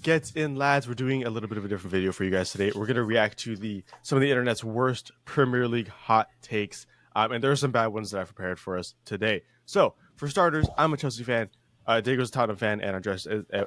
gets in, lads. We're doing a little bit of a different video for you guys today. We're going to react to some of the internet's worst Premier League hot takes. And there are some bad ones that I've prepared for us today. So, for starters, I'm a Chelsea fan. Diego's a Tottenham fan, and Andres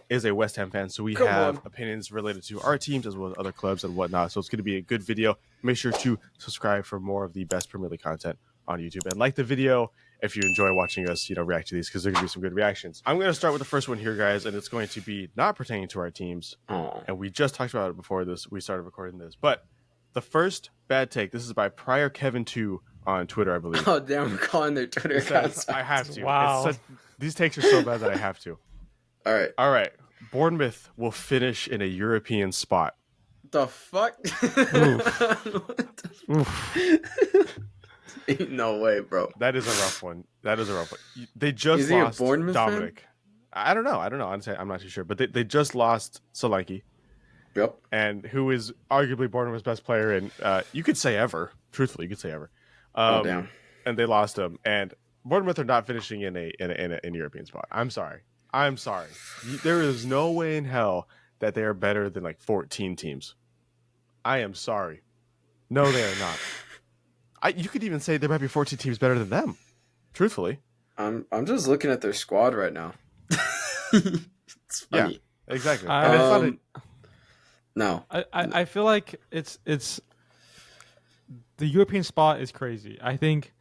is a West Ham fan. So we have opinions related to our teams as well as other clubs and whatnot. So it's going to be a good video. Make sure to subscribe for more of the best Premier League content on YouTube, and like the video if you enjoy watching us, react to these, because there's gonna be some good reactions. I'm gonna start with the first one here, guys, and it's going to be not pertaining to our teams. And we just talked about it before we started recording this. But the first bad take, this is by Prior Kevin 2 on Twitter, I believe. Oh damn, we're calling their Twitter accounts. I have to. Wow. These takes are so bad that I have to. All right. Bournemouth will finish in a European spot. The fuck? Oof. No way, bro. That is a rough one. They just lost Dominic. Fan? I don't know. Honestly, I'm not too sure. But they just lost Solanke. Yep. And who is arguably Bournemouth's best player, and you could say ever. Truthfully, you could say ever. Oh damn. And they lost him. And Bournemouth are not finishing in a European spot. I'm sorry. There is no way in hell that they are better than like 14 teams. I am sorry. No, they are not. You could even say there might be 14 teams better than them. Truthfully, I'm just looking at their squad right now. It's funny. Yeah, exactly. No, I feel like it's the European spot is crazy. I think,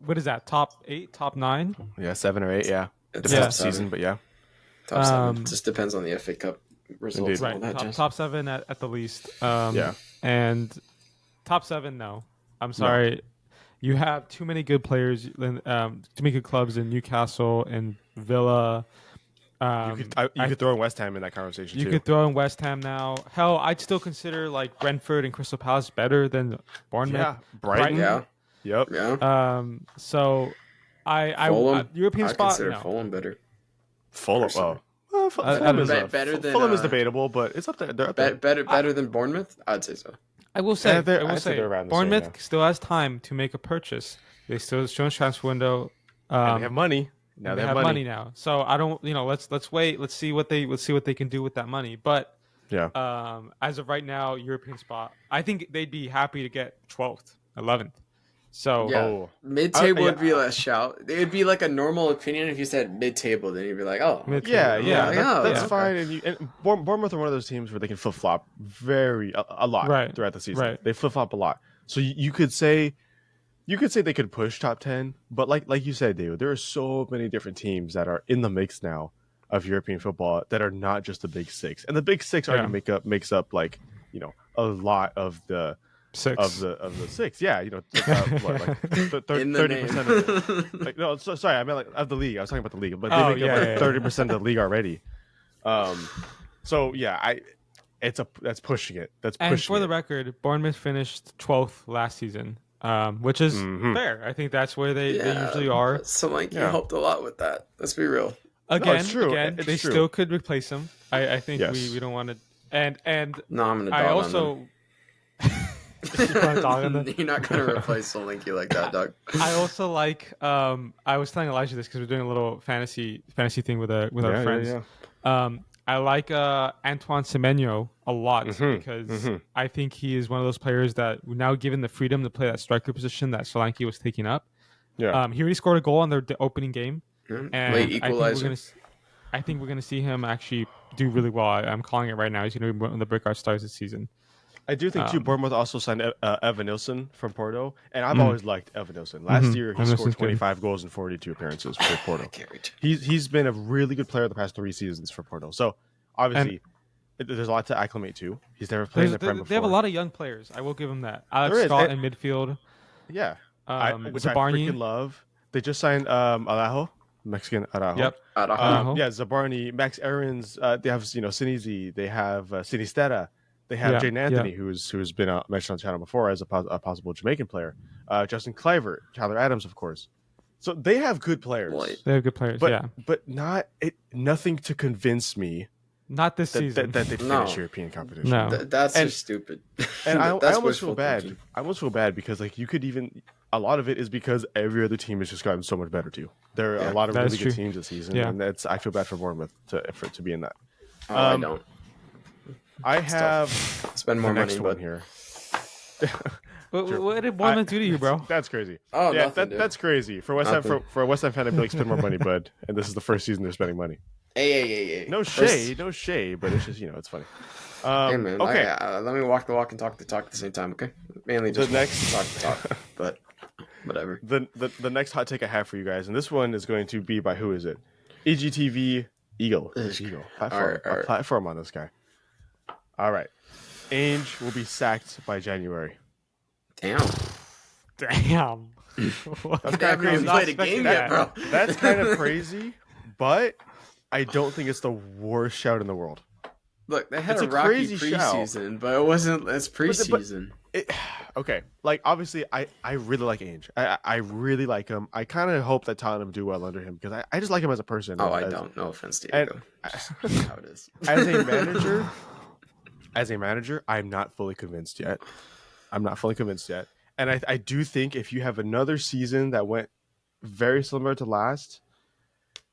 what is that? Top 8, top 9? Yeah, 7 or 8. Yeah, it's depends on the season, but yeah, top 7. It just depends on the FA Cup results. Right, and all that top 7 at the least. Yeah, and top 7, no. I'm sorry. No. You have too many good players, too many good clubs in Newcastle and Villa. You could throw in West Ham in that conversation too. You could throw in West Ham now. Hell, I'd still consider like Brentford and Crystal Palace better than Bournemouth. Yeah, Brighton. Yeah. Yep. Yeah. So I European I spot. Consider no. Fulham better. Fulham is debatable, but it's up there. They're up there. Better than Bournemouth? I'd say so. I will say, Bournemouth still has time to make a purchase. They still show a transfer window. And they have money. Now they have money now. So I don't, let's wait. Let's see what they can do with that money. But yeah, as of right now, European spot. I think they'd be happy to get 12th, 11th. So mid-table would be a shout. It would be like a normal opinion if you said mid-table. Then you'd be like, oh, that's fine. And Bournemouth are one of those teams where they can flip flop a lot throughout the season. Right. They flip flop a lot. So you could say they could push top 10, but like you said, David, there are so many different teams that are in the mix now of European football that are not just the Big Six, and the Big Six already makes up like a lot of the. Of the 6, yeah, 30% of like sorry, I meant like of the league. I was talking about the league, but they make up 30% of the league already. So yeah, that's pushing it. And for the record, Bournemouth finished 12th last season, which is fair. I think that's where they usually are. So helped a lot with that. Let's be real. It's true. They still could replace him. I think we don't want to. And no, I'm gonna. I also. You're not gonna replace Solanke like that, dog. I also like. I was telling Elijah this because we're doing a little fantasy thing with our friends. I like Antoine Semenyo a lot because I think he is one of those players that now given the freedom to play that striker position that Solanke was taking up. Yeah, he already scored a goal on their opening game, and late equalizer. I think we're gonna see him actually do really well. I'm calling it right now. He's gonna be one of the breakout stars this season. I do think, too, Bournemouth also signed Evan Nilsson from Porto, and I've always liked Evan Nilsson. Last year, he scored 25 goals in 42 appearances for Porto. He's been a really good player the past 3 seasons for Porto. So, obviously, there's a lot to acclimate to. He's never played in the Prem before. They have a lot of young players. I will give him that. Alex Scott in midfield. Yeah. Which I freaking love. They just signed Araujo, Mexican Araujo. Yep. Zabarni, Max Aarons. They have, Sinise. They have Sinistera. They have Jaden Anthony, who's been mentioned on the channel before as a possible Jamaican player. Justin Kluivert, Tyler Adams, of course. So they have good players. They have good players, but nothing to convince me. Not this season that they finish European competition. No, that's just stupid. And I almost feel bad. I almost feel bad because you could even a lot of it is because every other team has just gotten so much better too. There are a lot of really good teams this season, and I feel bad for Bournemouth to be in that. I don't. I It's have spend more the next money, one but here. What did Bournemouth do to you, bro? That's crazy. oh, Yeah, nothing, dude. that's crazy for West Ham. Nothing. For a West Ham fan, I'd be like, spend more money, bud. And this is the first season they're spending money. Hey. No shade, no shade, but it's just it's funny. Hey man, Okay. let me walk the walk and talk the talk at the same time, okay? Mainly just The next talk the talk, but whatever. The next hot take I have for you guys, and this one is going to be by who is it? EGTV Eagle. Platform. All right. A platform on this guy. All right. Ange will be sacked by January. Damn. Damn. That's They haven't even played a game yet, bro. That's kind of crazy, but I don't think it's the worst shout in the world. Look, they had It's a a rocky crazy shout. preseason, but it wasn't. It's preseason. Okay, like obviously, I really like Ange. I really like him. I kind of hope that Tottenham do well under him because I just like him as a person. Oh, I don't. No offense, Diego. Just how it is. As a manager, I'm not fully convinced yet. And I do think if you have another season that went very similar to last,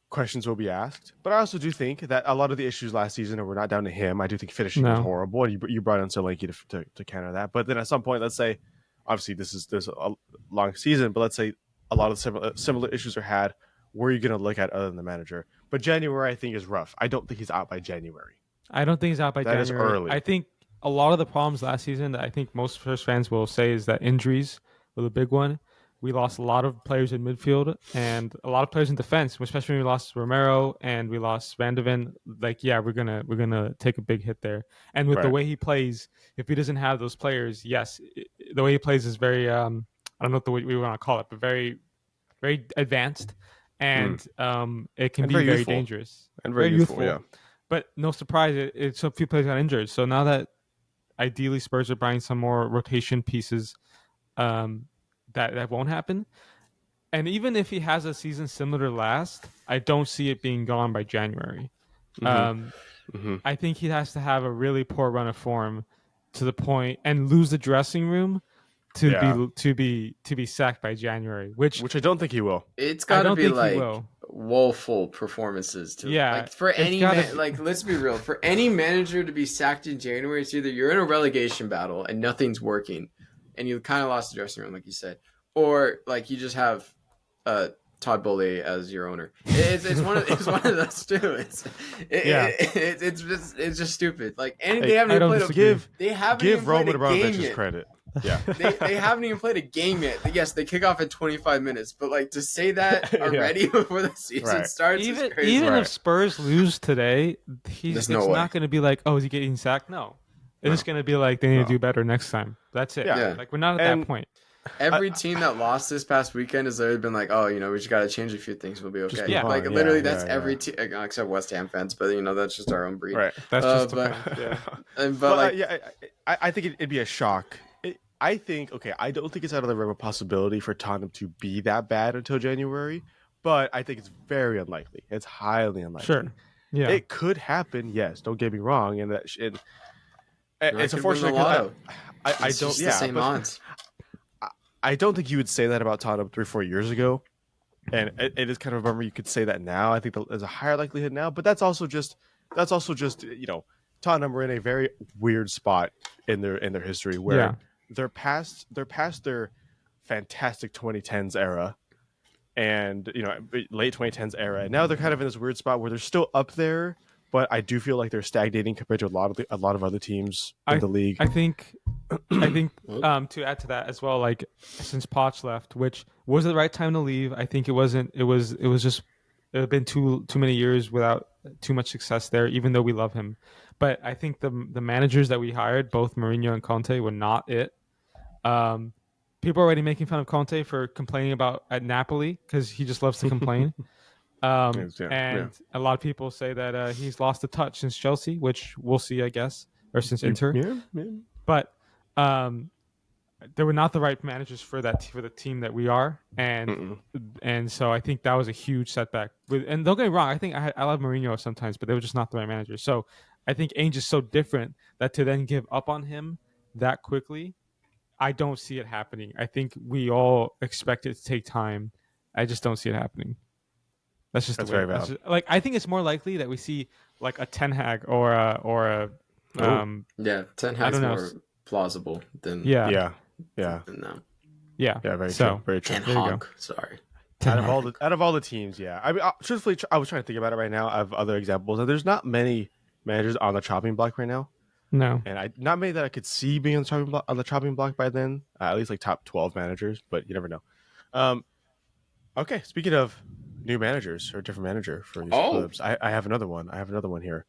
questions will be asked. But I also do think that a lot of the issues last season were not down to him. I do think finishing was horrible, and you brought in Solanke to counter that. But then at some point, let's say, obviously there's a long season, but let's say a lot of similar issues are had. Where are you going to look at other than the manager? But January, I think, is rough. I don't think he's out by January. I don't think he's out by January. That is early. I think a lot of the problems last season that I think most Spurs fans will say is that injuries were the big one. We lost a lot of players in midfield and a lot of players in defense, especially when we lost Romero and we lost Van de Ven. Like, yeah, we're gonna take a big hit there. And with the way he plays, if he doesn't have those players, yes, the way he plays is very I don't know what the way we want to call it, but very, very advanced, and it can be very dangerous and very youthful. Yeah. But no surprise, so few players got injured. So now that ideally Spurs are buying some more rotation pieces, that won't happen. And even if he has a season similar to last, I don't see it being gone by January. I think he has to have a really poor run of form to the point and lose the dressing room to be sacked by January, which I don't think he will. It's got to be like woeful performances too. Yeah, like for any like let's be real, for any manager to be sacked in January, it's either you're in a relegation battle and nothing's working, and you kind of lost the dressing room, like you said, or like you just have Todd Bowley as your owner. It's one of those two. It's just stupid. Like they haven't even played give Roman Abramovich his credit. Yeah, they haven't even played a game yet. Yes, they kick off in 25 minutes, but like to say that already before the season starts is crazy. Even if Spurs lose today, it's not going to be like, oh, is he getting sacked? No, it's just going to be like they need to do better next time. That's it. Yeah. Like we're not at that point. Every team that lost this past weekend has literally been like, oh, we just got to change a few things. We'll be okay. Yeah. Like literally, that's every team except West Ham fans, but that's just our own breed. Right. That's just I think it'd be a shock. I think, I don't think it's out of the realm of possibility for Tottenham to be that bad until January, but I think it's very unlikely. It's highly unlikely. Sure. Yeah. It could happen, yes. Don't get me wrong. And it's unfortunate because I don't, the same odds. I don't think you would say that about Tottenham 3-4 years ago. And it is kind of a bummer you could say that now. I think there's a higher likelihood now, but that's also just Tottenham were in a very weird spot in their history where they're past their fantastic 2010s era and late 2010s era, and now they're kind of in this weird spot where they're still up there, but I do feel like they're stagnating compared to a lot of other teams in the league. I think to add to that as well, like since Poch left, which was the right time to leave, I think it wasn't. It was just it had been too many years without too much success there, even though we love him. But I think the managers that we hired, both Mourinho and Conte, were not it. People are already making fun of Conte for complaining about at Napoli because he just loves to complain. A lot of people say that he's lost the touch since Chelsea, which we'll see, I guess, or since Inter. Yeah. But they were not the right managers for the team that we are, and so I think that was a huge setback. And don't get me wrong, I think I love Mourinho sometimes, but they were just not the right managers. So I think Ange is so different that to then give up on him that quickly, I don't see it happening. I think we all expect it to take time. I just don't see it happening. That's very valid. Like I think it's more likely that we see like a Ten Hag or a Yeah, Ten I Hag's don't know. more plausible than Yeah, than them. yeah. Very So true. Very true. Ten there you go. Hag, sorry. Ten Out of all the teams, yeah. I mean, truthfully, I was trying to think about it right now. I have other examples, and there's not many managers on the chopping block right now, No. and not many that I could see being on the chopping block by then. At least like top 12 managers, but you never know. Okay, speaking of new managers or different manager for these clubs, I have another one. I have another one here.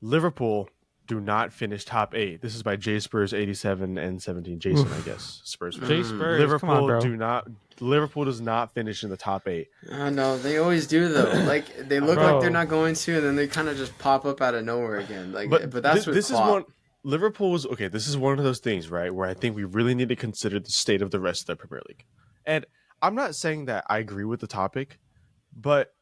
Liverpool do not finish top 8. This is by J Spurs 87 and 17. Jason, I guess. Spurs fan. J Spurs, come on, bro. Liverpool does not finish in the top 8. No, they always do though. Like they look Bro. like they're not going to, and then they kind of just pop up out of nowhere again. Like, but that's what this is one. Liverpool's okay. This is one of those things, right, where I think we really need to consider the state of the rest of the Premier League. And I'm not saying that I agree with the topic, but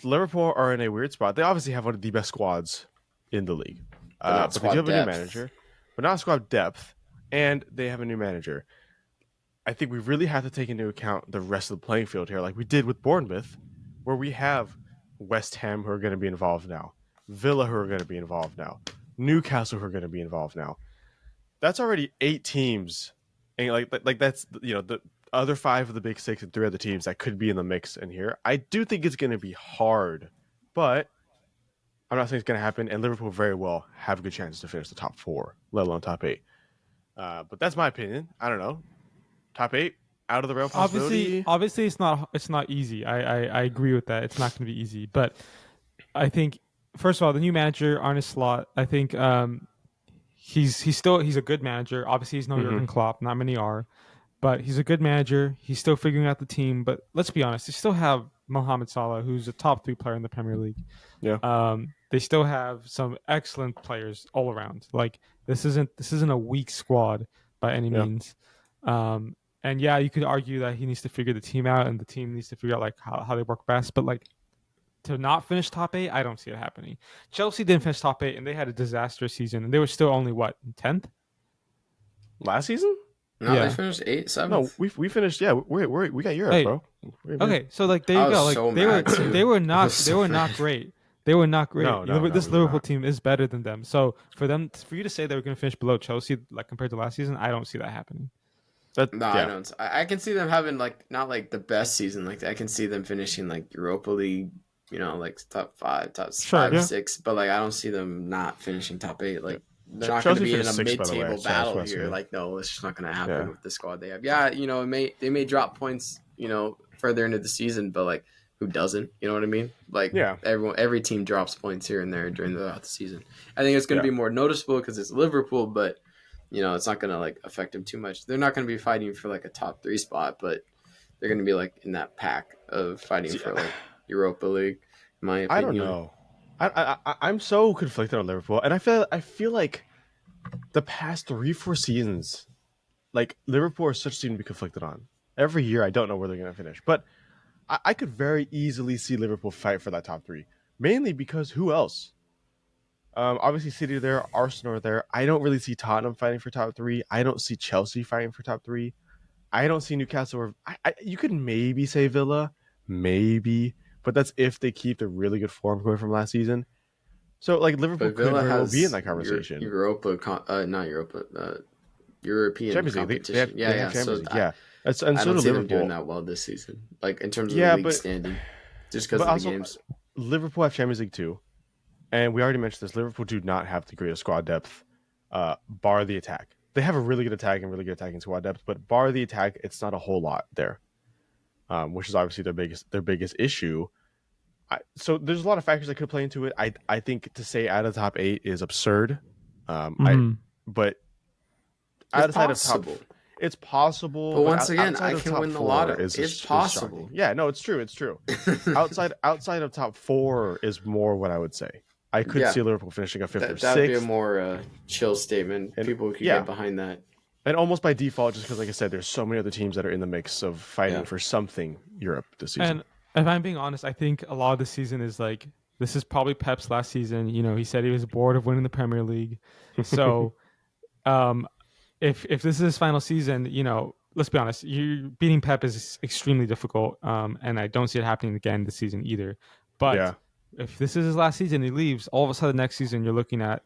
Liverpool are in a weird spot. They obviously have one of the best squads in the league, but they do have a new manager, but not squad depth, and they have a new manager. I think we really have to take into account the rest of the playing field here, like we did with Bournemouth, where we have West Ham who are going to be involved now, Villa who are going to be involved now, Newcastle who are going to be involved now. That's already 8 teams, and like that's the other 5 of the big 6 and 3 other teams that could be in the mix in here. I do think it's going to be hard, but I'm not saying it's going to happen. And Liverpool very well have a good chance to finish the top 4, let alone top 8. But that's my opinion. I don't know. Top 8 out of the realm possibility. Obviously, it's not easy. I agree with that. It's not going to be easy, but I think first of all, the new manager Arne Slot. I think he's a good manager. Obviously, he's no Jurgen Klopp. Not many are, but he's a good manager. He's still figuring out the team. But let's be honest, they still have Mohamed Salah, who's a top 3 player in the Premier League. Yeah. They still have some excellent players all around. Like this isn't a weak squad by any means. And yeah, you could argue that he needs to figure the team out, and the team needs to figure out like how they work best. But like to not finish top 8, I don't see it happening. Chelsea didn't finish top 8, and they had a disastrous season, and they were still only 10th last season. No, they finished 8th, 7th. No, we finished. Yeah, we got Europe, bro. Okay, so like there you go. Like they were not great. They were not great. This Liverpool team is better than them. So for you to say they were going to finish below Chelsea, like compared to last season, I don't see that happening. I don't. I can see them having like not like the best season. Like I can see them finishing like Europa League, like top 5, top 5, 6. But like I don't see them not finishing top 8. Like they're not going to be in a mid-table battle here. Like no, it's just not going to happen with the squad they have. Yeah, they may drop points, further into the season, but like who doesn't? You know what I mean? Like every team drops points here and there throughout the season. I think it's going to be more noticeable because it's Liverpool, but. It's not going to like affect them too much. They're not going to be fighting for like a top 3 spot, but they're going to be like in that pack of fighting for like Europa League. In my opinion, I don't know. I'm so conflicted on Liverpool, and I feel like the past 3-4 seasons, like Liverpool is such a team to be conflicted on. Every year, I don't know where they're going to finish, but I could very easily see Liverpool fight for that top 3, mainly because who else? Obviously, City are there, Arsenal are there. I don't really see Tottenham fighting for top 3. I don't see Chelsea fighting for top 3. I don't see Newcastle. Or you could maybe say Villa, maybe, but that's if they keep the really good form going from last season. So, like Liverpool could very well be in that conversation. European Champions competition. League. They have Champions League. Yeah, I don't see them doing that well this season. Like in terms of the league standing, just because of the games. Liverpool have Champions League too. And we already mentioned this. Liverpool do not have the greatest squad depth, bar the attack. They have a really good attack and really good attacking squad depth, but bar the attack, it's not a whole lot there, which is obviously their biggest issue. So there's a lot of factors that could play into it. I think to say out of the top 8 is absurd, but outside of top, it's possible. But once again, I can win the lotto. It's possible. Yeah, no, it's true. It's true. outside of top 4 is more what I would say. I could see Liverpool finishing a 5th or 6th. That'd be a more chill statement. And people could get behind that. And almost by default, just because, like I said, there's so many other teams that are in the mix of fighting for something Europe this season. And if I'm being honest, I think a lot of the season is like, this is probably Pep's last season. He said he was bored of winning the Premier League. So if this is his final season, let's be honest, beating Pep is extremely difficult. And I don't see it happening again this season either. But if this is his last season, he leaves. All of a sudden, next season, you're looking at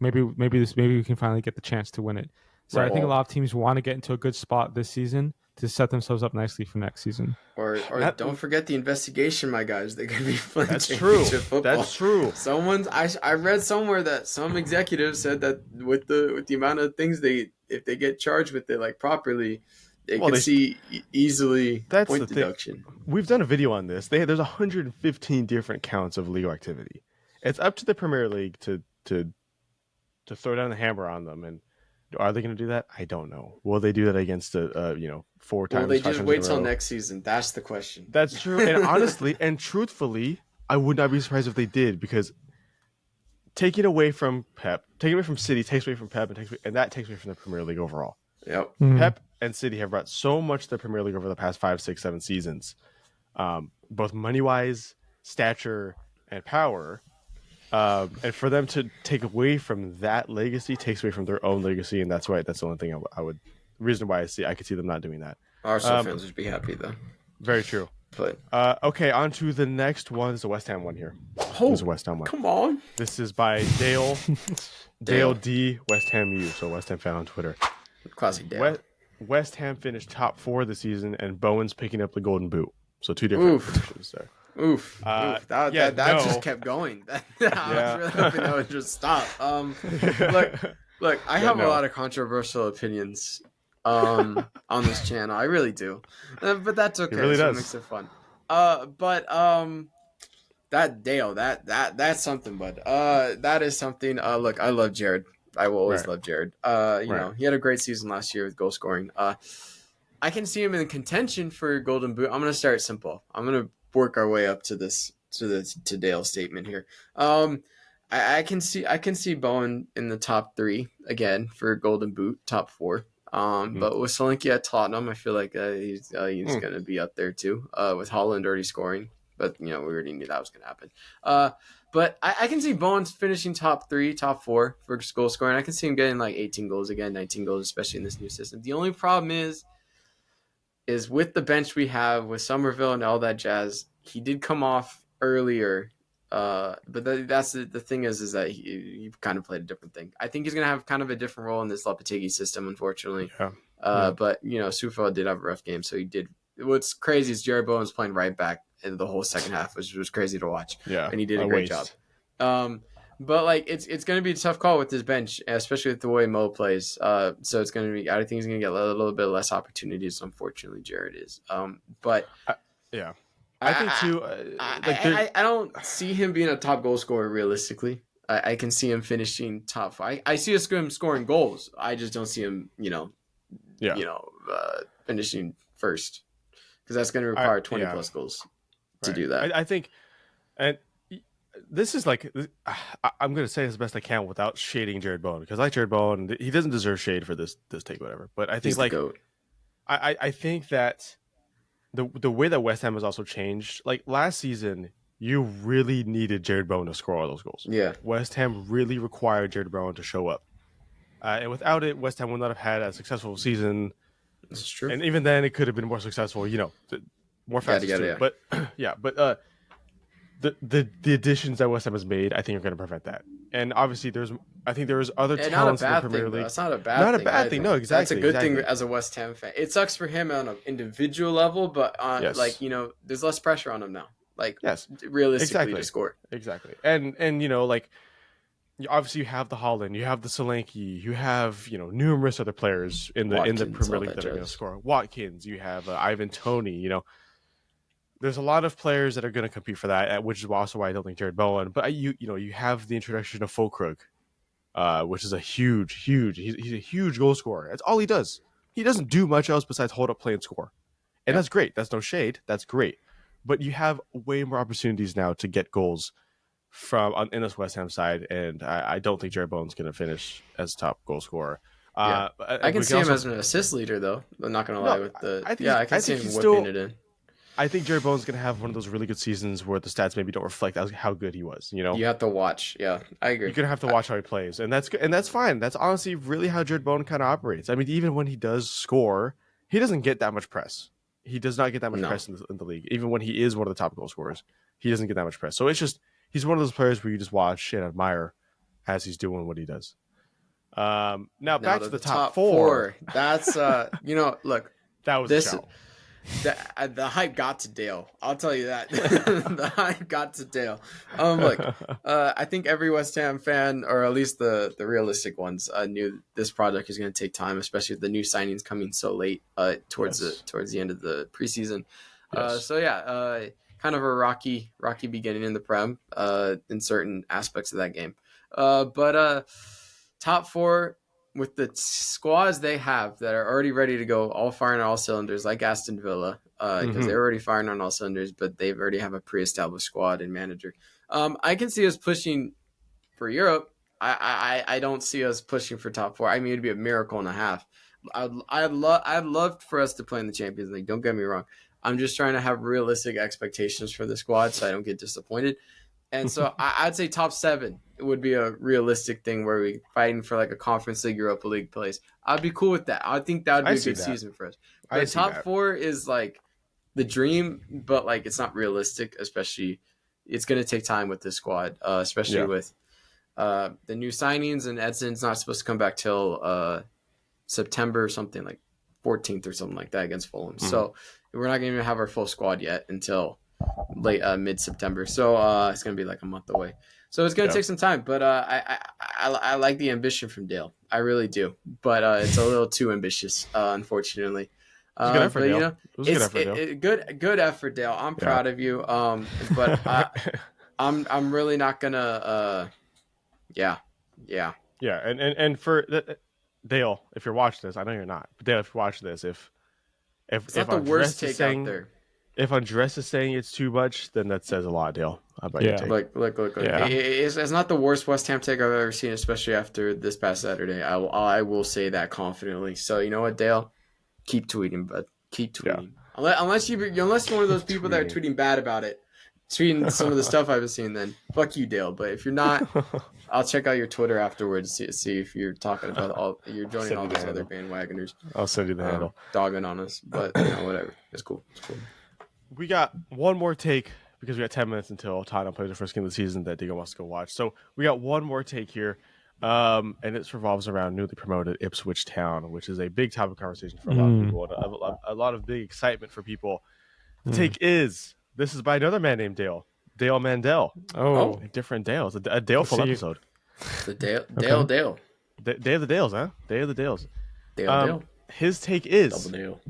maybe we can finally get the chance to win it. So Right. I think a lot of teams want to get into a good spot this season to set themselves up nicely for next season. Or don't forget the investigation, my guys. They could be playing That's true. football. That's true. I read somewhere that some executives said that with the amount of things if they get charged with it like properly, they can see easily point deduction. We've done a video on this. There's 115 different counts of illegal activity. It's up to the Premier League to throw down the hammer on them. And are they going to do that? I don't know. Will they do that against 4 times? Will they just wait till next season? That's the question. That's true. And honestly and truthfully, I would not be surprised if they did, because taking away from Pep, taking away from City, takes away from Pep, and that takes away from the Premier League overall. Yep. Pep and City have brought so much to the Premier League over the past 5, 6, 7 seasons, both money-wise, stature, and power. And for them to take away from that legacy takes away from their own legacy, and that's the only thing I would reason why I could see them not doing that. Arsenal fans would be happy though. Very true. But okay, on to the next one. Is a West Ham one here. Oh, this is a West Ham one. Come on. This is by Dale. Dale D. West Ham U. So West Ham fan on Twitter. Classic Dale. West Ham finished top 4 this season, and Bowen's picking up the Golden Boot. So 2 different positions there. Oof. That just kept going. I was really hoping that would just stop. Look, I have a lot of controversial opinions on this channel. I really do. But that's okay. It really does. It makes it fun. That Dale, that's something, bud. That is something. Look, I love Jared. I will always love Jared. You know, he had a great season last year with goal scoring. I can see him in contention for Golden Boot. I'm gonna start simple. I'm gonna work our way up to Dale's statement here. I can see Bowen in the top 3 again for Golden Boot, top 4. But with Solanke at Tottenham, I feel like he's gonna be up there too. With Haaland already scoring, but we already knew that was gonna happen. But I can see Bowen finishing top 3, top 4 for goal scoring. I can see him getting like 18 goals again, 19 goals, especially in this new system. The only problem is with the bench we have with Somerville and all that jazz. He did come off earlier, but that's the thing is that he kind of played a different thing. I think he's going to have kind of a different role in this Lopetegui system, unfortunately. Yeah. But, Sufo did have a rough game, so he did. What's crazy is Jared Bowen's playing right back in the whole second half, which was crazy to watch. Yeah, and he did a great job. But like it's going to be a tough call with this bench, especially with the way Mo plays. So it's going to be. I think he's going to get a little bit less opportunities. Unfortunately, Jared is. But yeah, I think too. I don't see him being a top goal scorer realistically. I can see him finishing top 5. I see him scoring goals. I just don't see him, finishing first, because that's going to require 20 plus goals to do that. I think, and this is like, I'm going to say as best I can without shading Jared Bowen, because I like Jared Bowen. He doesn't deserve shade for this take, whatever. But I think I think that the way that West Ham has also changed, like last season, you really needed Jared Bowen to score all those goals. Yeah, West Ham really required Jared Bowen to show up, and without it, West Ham would not have had a successful season. This is true. And even then, it could have been more successful. More fast. But the additions that West Ham has made, I think, are going to prevent that. And obviously, there was other talents in the Premier League. That's not a bad thing. No, exactly. That's a good thing as a West Ham fan. It sucks for him on an individual level, but there's less pressure on him now. Realistically, to score. Exactly. And obviously you have the Haaland, you have the Solanke, you have numerous other players in the Premier League that are going to score. Watkins, you have Ivan Toney. There's a lot of players that are going to compete for that, which is also why I don't think Jared Bowen. But you have the introduction of Fulkrug, which is a huge. He's a huge goal scorer. That's all he does. He doesn't do much else besides hold up, play, and score, and that's great. That's no shade. That's great. But you have way more opportunities now to get goals in this West Ham side, and I don't think Jared Bowen's going to finish as top goal scorer. I can see him as an assist leader, though. I'm not going to lie I can see him whipping it in. I think Jared Bowen's going to have one of those really good seasons where the stats maybe don't reflect how good he was. You have to watch. Yeah, I agree. You're going to have to watch how he plays, and that's fine. That's honestly really how Jared Bowen kind of operates. I mean, even when he does score, he doesn't get that much press. He does not get that much press in the league. Even when he is one of the top goal scorers, he doesn't get that much press. So it's just he's one of those players where you just watch and admire as he's doing what he does. Now back to the top four. That's look, That was this a show. the hype got to Dale. I'll tell you that. The hype got to Dale. Look, I think every West Ham fan, or at least the realistic ones, knew this project is going to take time, especially with the new signings coming so late towards the end of the preseason. Yes. Kind of a rocky beginning in the Prem in certain aspects of that game. But top four, with the squads they have that are already ready to go, all firing on all cylinders, like Aston Villa, because they're already firing on all cylinders, but they already have a pre-established squad and manager. I can see us pushing for Europe. I don't see us pushing for top four. I mean, it'd be a miracle and a half. I'd love for us to play in the Champions League. Don't get me wrong. I'm just trying to have realistic expectations for the squad so I don't get disappointed. And so I'd say top 7 would be a realistic thing where we fighting for like a Conference League, Europa League place. I'd be cool with that. I think that would be a good season for us. But top 4 is like the dream, but like it's not realistic, especially it's going to take time with this squad, especially with the new signings, and Edson's not supposed to come back till September or something, like 14th or something like that against Fulham. So we're not going to have our full squad yet until late mid-September, so it's gonna be like a month away, so it's gonna take some time, but I like the ambition from Dale. I really do, but it's a little too ambitious, unfortunately. Good effort, Dale. Good effort, Dale. I'm proud of you, but I'm really not gonna and for Dale, if you're watching this, I know you're not, but Dale, if you're watching this, if it's not the worst take out there. If Andres is saying it's too much, then that says a lot, Dale. How about your take? Look. Yeah. It's not the worst West Ham take I've ever seen, especially after this past Saturday. I will say that confidently. So you know what, Dale? Keep tweeting, bud. Keep tweeting. Yeah. Unless you're one of those people that are tweeting bad about it, tweeting some of the stuff I've been seeing, then fuck you, Dale. But if you're not, I'll check out your Twitter afterwards to see if you're talking about you're joining all these other bandwagoners. I'll send you the handle. Dogging on us, but whatever. It's cool. We got one more take because we got 10 minutes until Tottenham plays the first game of the season that Diego wants to go watch. So we got one more take here, and it revolves around newly promoted Ipswich Town, which is a big topic of conversation for a lot of people, and a lot of big excitement for people. The take is, this is by another man named Dale Mandel. Oh, a different Dale. It's a Dale-ful episode. The Dale. Day of the Dales, huh? Day of the Dales. Dale. His take is, Double Dale.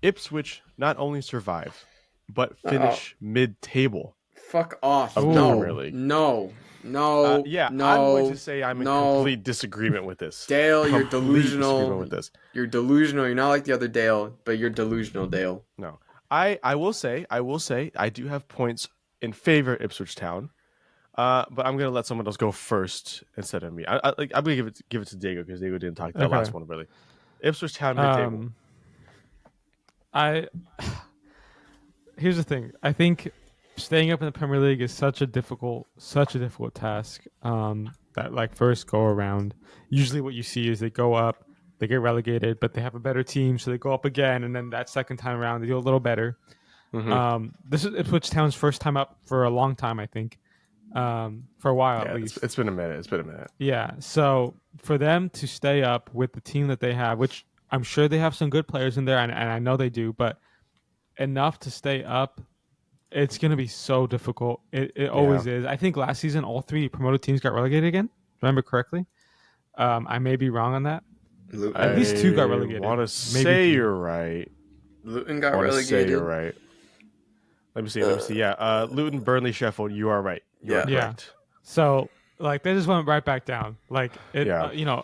Ipswich not only survive, but finish mid-table. Fuck off. No. No. I'm going to say I'm in complete disagreement with this. Dale, you're delusional. With this. You're delusional. You're not like the other Dale, but you're delusional, Dale. No. I will say, I do have points in favor of Ipswich Town, but I'm going to let someone else go first instead of me. I'm going to give it to Diego because Diego didn't talk that last one really. Ipswich Town mid-table. Here's the thing. I think staying up in the Premier League is such a difficult task. That like first go around, usually what you see is they go up, they get relegated, but they have a better team, so they go up again, and then that second time around they do a little better. This is Ipswich Town's first time up for a long time, I think. For a while at least. It's been a minute. Yeah. So for them to stay up with the team that they have, which I'm sure they have some good players in there, and I know they do, but enough to stay up, it's going to be so difficult. It always is. I think last season all 3 promoted teams got relegated again. Remember correctly? I may be wrong on that. At least 2 got relegated. I want to say you're right. Luton got relegated. Say you're right. Let me see. Yeah, Luton, Burnley, Sheffield. You are right. You're correct. So like they just went right back down. Like it,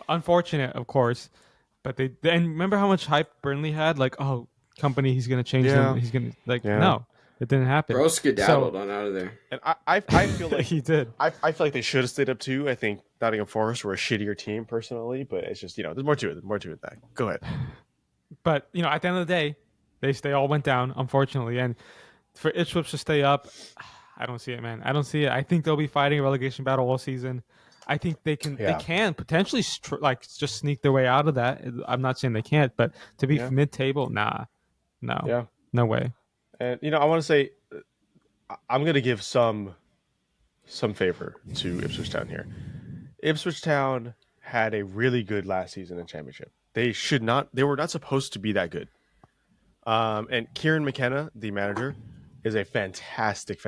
unfortunate, of course, but they and remember how much hype Burnley had. Like, oh, company, he's gonna change them. He's gonna no, it didn't happen. Bro skedaddled on out of there. And I feel like he did. I feel like they should have stayed up too. I think Nottingham Forest were a shittier team personally, but it's just there's more to it. There's more to it than that. Go ahead. But at the end of the day, they all went down, unfortunately, and for Ipswich to stay up, I don't see it, man. I don't see it. I think they'll be fighting a relegation battle all season. I think they can. They can potentially just sneak their way out of that. I'm not saying they can't, but to be mid-table, no way. And I want to say, I'm going to give some some favor to Ipswich Town here. Ipswich Town had a really good last season in Championship. They were not supposed to be that good. And Kieran McKenna, the manager, is a fantastic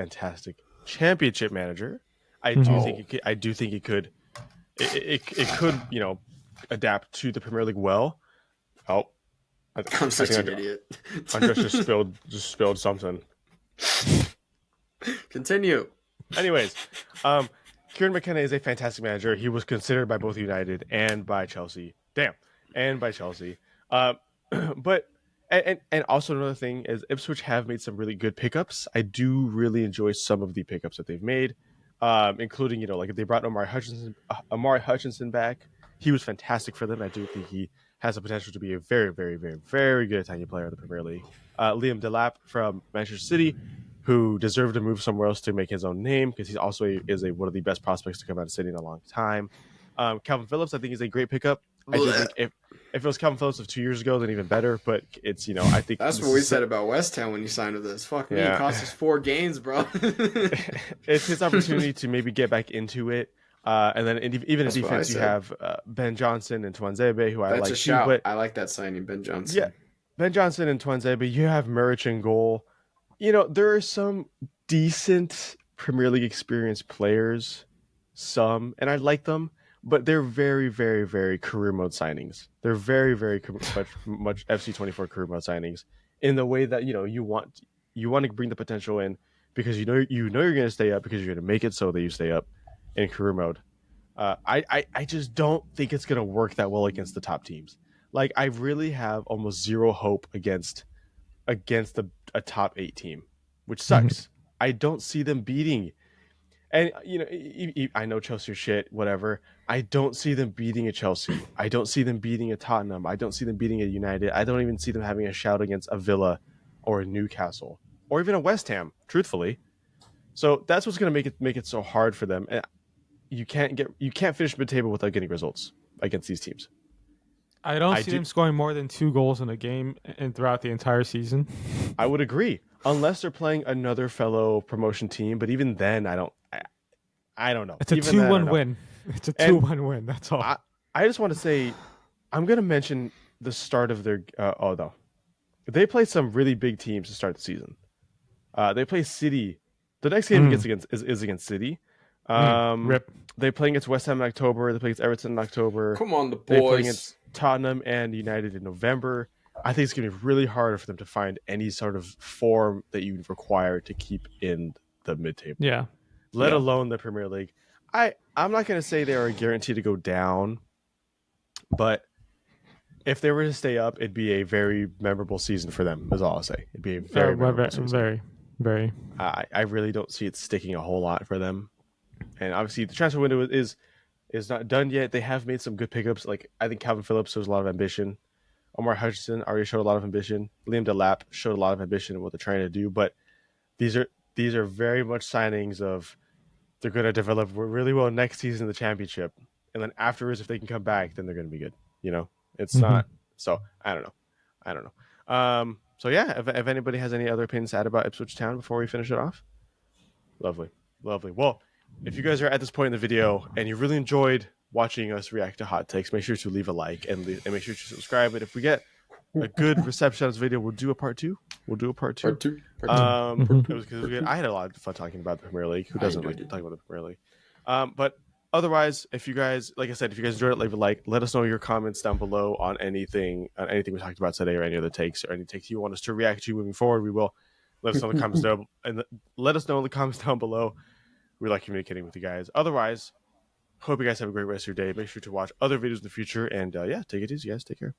Championship manager. I do think it could adapt to the Premier League well. Oh, I'm such an idiot. Andres just spilled something. Continue. Anyways, Kieran McKenna is a fantastic manager. He was considered by both United and by Chelsea. And by Chelsea. But and also another thing is Ipswich have made some really good pickups. I do really enjoy some of the pickups that they've made, including like they brought Omari Hutchinson back. He was fantastic for them. I do think he has the potential to be a very, very, very, very good Italian player in the Premier League. Liam Delap from Manchester City, who deserved to move somewhere else to make his own name because he's also one of the best prospects to come out of City in a long time. Calvin Phillips, I think, is a great pickup. I do think if it was Calvin Phillips of 2 years ago, then even better. But it's I think that's what we said about West Ham when you signed with us. Fuck me, it cost us 4 games, bro. It's his opportunity to maybe get back into it. And then even in defense, you have Ben Johnson and Tuanzebe, who I like too. But I like that signing, Ben Johnson. Yeah, Ben Johnson and Tuanzebe. You have Muric in goal. There are some decent Premier League experienced players, and I like them, but they're very, very, very career mode signings. They're very, very much FC24 career mode signings in the way that you want to bring the potential in because you're going to stay up because you're going to make it so that you stay up in career mode. I just don't think it's going to work that well against the top teams. Like I really have almost zero hope against a top 8 team, which sucks. I don't see them beating. And I know Chelsea are shit, whatever. I don't see them beating a Chelsea. I don't see them beating a Tottenham. I don't see them beating a United. I don't even see them having a shout against a Villa or a Newcastle or even a West Ham, truthfully. So that's what's going to make it so hard for them. And you can't finish mid-table without getting results against these teams. I don't see them scoring more than 2 goals in a game and throughout the entire season. I would agree, unless they're playing another fellow promotion team. But even then, I don't know. It's a 2-1 win. It's a 2-1 win. That's all. I just want to say, I'm going to mention the start of their. No, they play some really big teams to start the season. They play City. The next game is against City. Rip. They play against West Ham in October. They play against Everton in October. Come on, the boys. They play against Tottenham and United in November. I think it's going to be really hard for them to find any sort of form that you require to keep in the mid-table. Yeah. Let alone the Premier League. I'm not going to say they are guaranteed to go down, but if they were to stay up, it'd be a very memorable season for them, is all I'll say. It'd be a very memorable season. Very, very. I really don't see it sticking a whole lot for them. And obviously, the transfer window is not done yet. They have made some good pickups. Like I think Calvin Phillips shows a lot of ambition. Omar Hutchinson already showed a lot of ambition. Liam Delap showed a lot of ambition in what they're trying to do. But these are very much signings of they're going to develop really well next season in the championship, and then afterwards, if they can come back, then they're going to be good. It's not. So I don't know. So yeah, if anybody has any other opinions to add about Ipswich Town before we finish it off, lovely. Well, if you guys are at this point in the video and you really enjoyed watching us react to hot takes, make sure to leave a like and make sure to subscribe. And if we get a good reception on this video, we'll do a part 2. It was good. I had a lot of fun talking about the Premier League. Who doesn't like talking about the Premier League? But otherwise, if you guys, like I said, if you guys enjoyed it, leave a like. Let us know your comments down below on anything we talked about today, or any other takes, or any takes you want us to react to moving forward. We will let us know in the comments down, and let us know in the comments down below. We like communicating with you guys. Otherwise, hope you guys have a great rest of your day. Make sure to watch other videos in the future, and take it easy, guys. Take care.